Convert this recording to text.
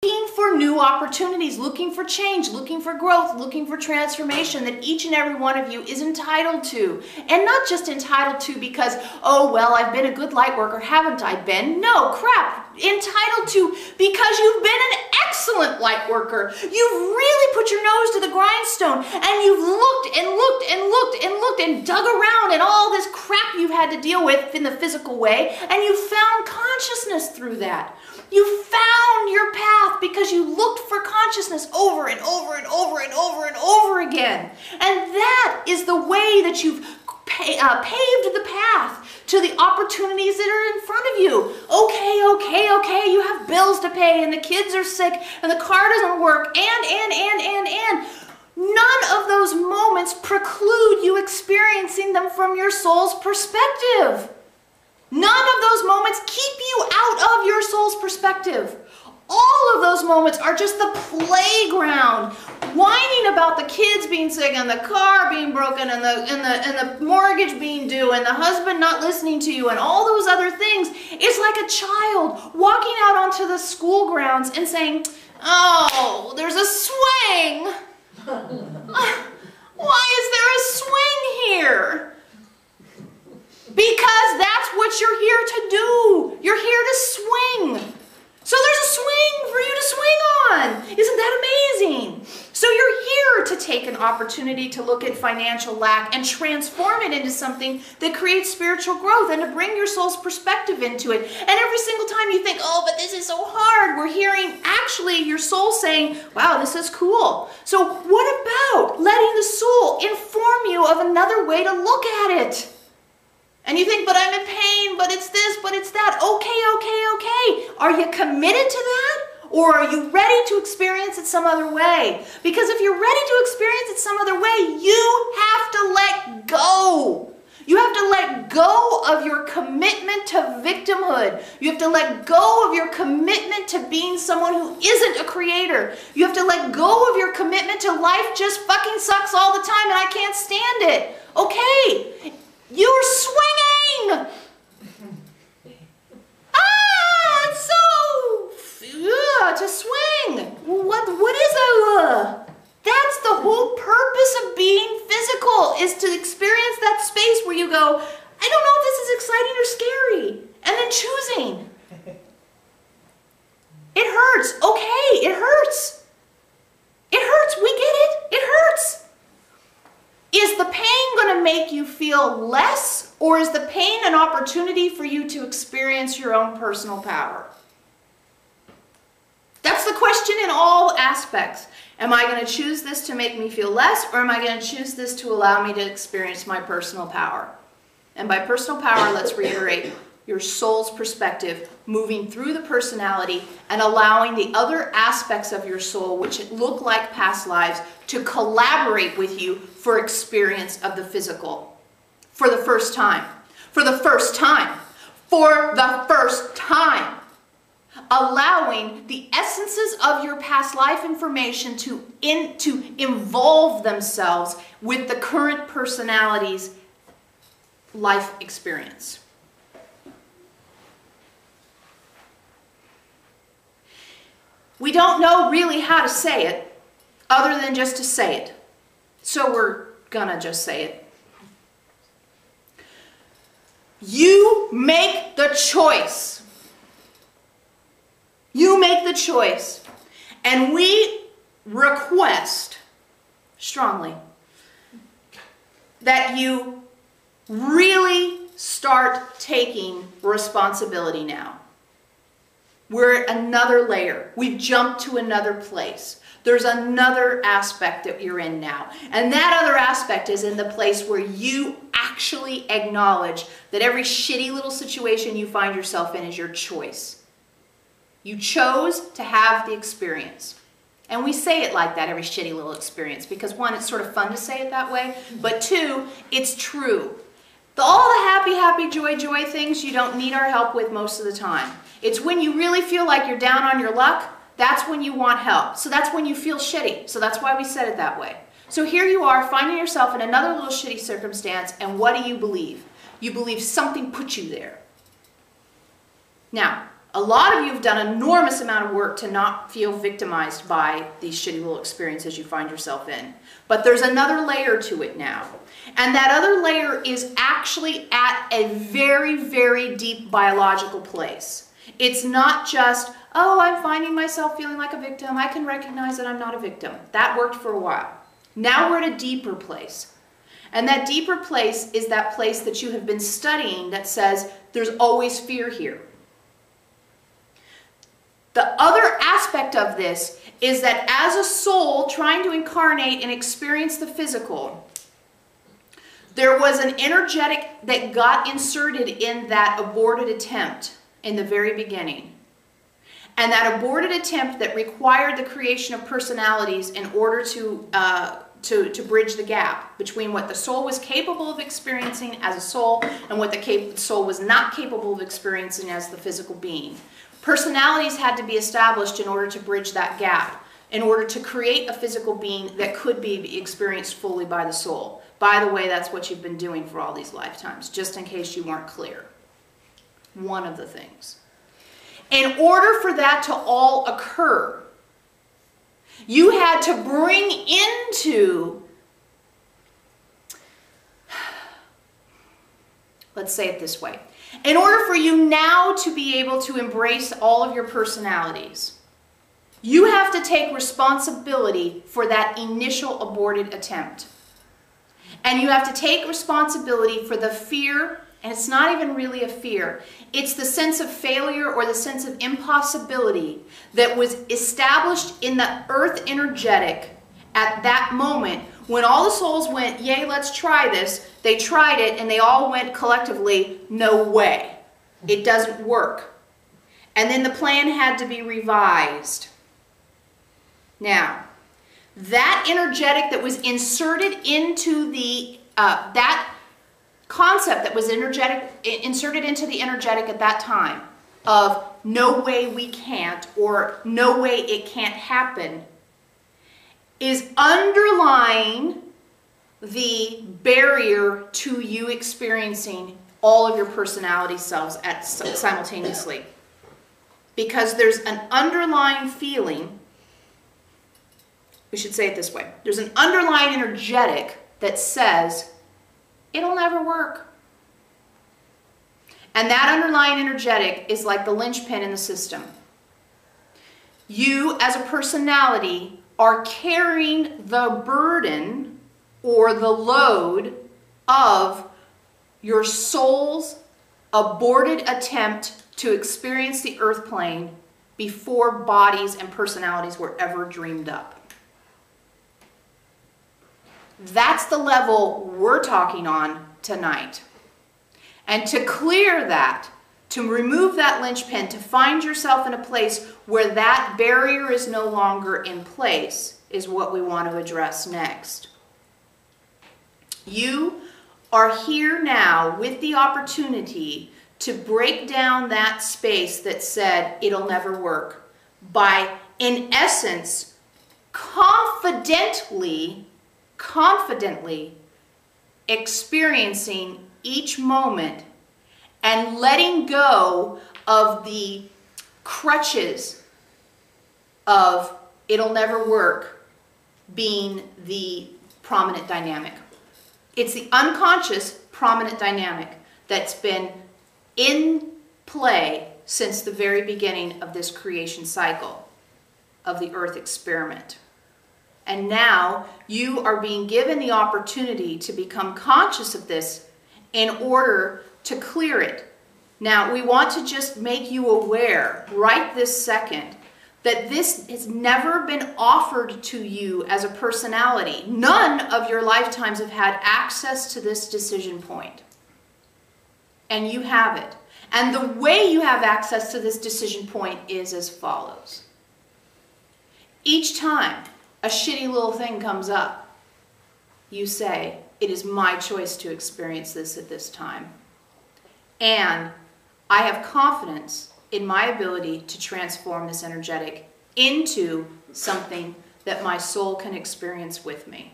looking for new opportunities, looking for change, looking for growth, looking for transformation that each and every one of you is entitled to. And not just entitled to because, oh, well, I've been a good light worker, haven't I been? No, crap. Entitled to because you've been an excellent light worker. You've really put your nose to the grindstone and you've looked and looked and looked and looked and dug around in all this crap you've had to deal with in the physical way, and you found consciousness through that. You found your path because you looked for consciousness over and over and over and over and over again. And that is the way that you've paved the path to the opportunities that are in front of you. Okay, you have bills to pay and the kids are sick and the car doesn't work and. None of those moments preclude you experiencing them from your soul's perspective. None of those moments keep you out of your soul's perspective. All of those moments are just the playground, whining about the kids being sick and the car being broken and the mortgage being due and the husband not listening to you and all those other things. It's like a child walking out onto the school grounds and saying, oh, there's a swing. Why is there a swing here? Because that's what you're here to do. You're here to swing. So there's a swing for you to swing on. Isn't that amazing? So you're here to take an opportunity to look at financial lack and transform it into something that creates spiritual growth and to bring your soul's perspective into it. And every single time you think, oh, but this is so hard, we're hearing actually your soul saying, wow, this is cool. So what about letting the soul inform you of another way to look at it? And you think, but I'm in pain, but it's this, but it's that. Okay. Are you committed to that? Or are you ready to experience it some other way? Because if you're ready to experience it some other way, you have to let go. You have to let go of your commitment to victimhood. You have to let go of your commitment to being someone who isn't a creator. You have to let go of your commitment to life just fucking sucks all the time and I can't stand it. Okay. You're swinging! It's so... to swing! What is a... That's the whole purpose of being physical, is to experience that space where you go, I don't know if this is exciting or scary. And then choosing. It hurts. Okay, it hurts. It hurts. We get it. It hurts. Is the pain going to make you feel less, or is the pain an opportunity for you to experience your own personal power? That's the question in all aspects. Am I going to choose this to make me feel less, or am I going to choose this to allow me to experience my personal power? And by personal power, let's reiterate, your soul's perspective, moving through the personality and allowing the other aspects of your soul, which look like past lives, to collaborate with you for experience of the physical. For the first time. For the first time. For the first time. Allowing the essences of your past life information to involve themselves with the current personality's life experience. We don't know really how to say it other than just to say it. So we're gonna just say it. You make the choice. You make the choice. And we request strongly that you really start taking responsibility now. We're at another layer. We've jumped to another place. There's another aspect that you're in now. And that other aspect is in the place where you actually acknowledge that every shitty little situation you find yourself in is your choice. You chose to have the experience. And we say it like that, every shitty little experience, because one, it's sort of fun to say it that way, but two, it's true. All the happy, joy things you don't need our help with most of the time. It's when you really feel like you're down on your luck, that's when you want help. So that's when you feel shitty. So that's why we said it that way. So here you are finding yourself in another little shitty circumstance, and what do you believe? You believe something put you there. Now, A lot of you have done an enormous amount of work to not feel victimized by these shitty little experiences you find yourself in. But there's another layer to it now. And that other layer is actually at a very, very deep biological place. It's not just, oh, I'm finding myself feeling like a victim. I can recognize that I'm not a victim. That worked for a while. Now we're at a deeper place. And that deeper place is that place that you have been studying that says there's always fear here. The other aspect of this is that as a soul trying to incarnate and experience the physical, there was an energetic that got inserted in that aborted attempt in the very beginning. And that aborted attempt that required the creation of personalities in order to bridge the gap between what the soul was capable of experiencing as a soul and what the soul was not capable of experiencing as the physical being. Personalities had to be established in order to bridge that gap, in order to create a physical being that could be experienced fully by the soul. By the way, that's what you've been doing for all these lifetimes, just in case you weren't clear. One of the things. In order for that to all occur, you had to bring into, let's say it this way, in order for you now to be able to embrace all of your personalities, you have to take responsibility for that initial aborted attempt. And you have to take responsibility for the fear, and it's not even really a fear. It's the sense of failure or the sense of impossibility that was established in the earth energetic at that moment when all the souls went, yay, let's try this. They tried it and they all went collectively, no way. It doesn't work. And then the plan had to be revised. Now, that energetic that was inserted into the, that concept that was inserted into the energetic at that time of no way we can't or no way it can't happen is underlying the barrier to you experiencing all of your personality selves simultaneously. Because there's an underlying feeling, we should say it this way, there's an underlying energetic that says, it'll never work. And that underlying energetic is like the linchpin in the system. You, as a personality, are carrying the burden or the load of your soul's aborted attempt to experience the earth plane before bodies and personalities were ever dreamed up. That's the level we're talking on tonight. And to clear that, to remove that linchpin, to find yourself in a place where that barrier is no longer in place is what we want to address next. You are here now with the opportunity to break down that space that said it'll never work by, in essence, confidently experiencing each moment and letting go of the crutches of it'll never work being the prominent dynamic. It's the unconscious prominent dynamic that's been in play since the very beginning of this creation cycle of the earth experiment. And now you are being given the opportunity to become conscious of this in order to clear it. Now, we want to just make you aware right this second that this has never been offered to you as a personality. None of your lifetimes have had access to this decision point. And you have it. And the way you have access to this decision point is as follows. Each time a shitty little thing comes up, you say, it is my choice to experience this at this time. And I have confidence in my ability to transform this energetic into something that my soul can experience with me.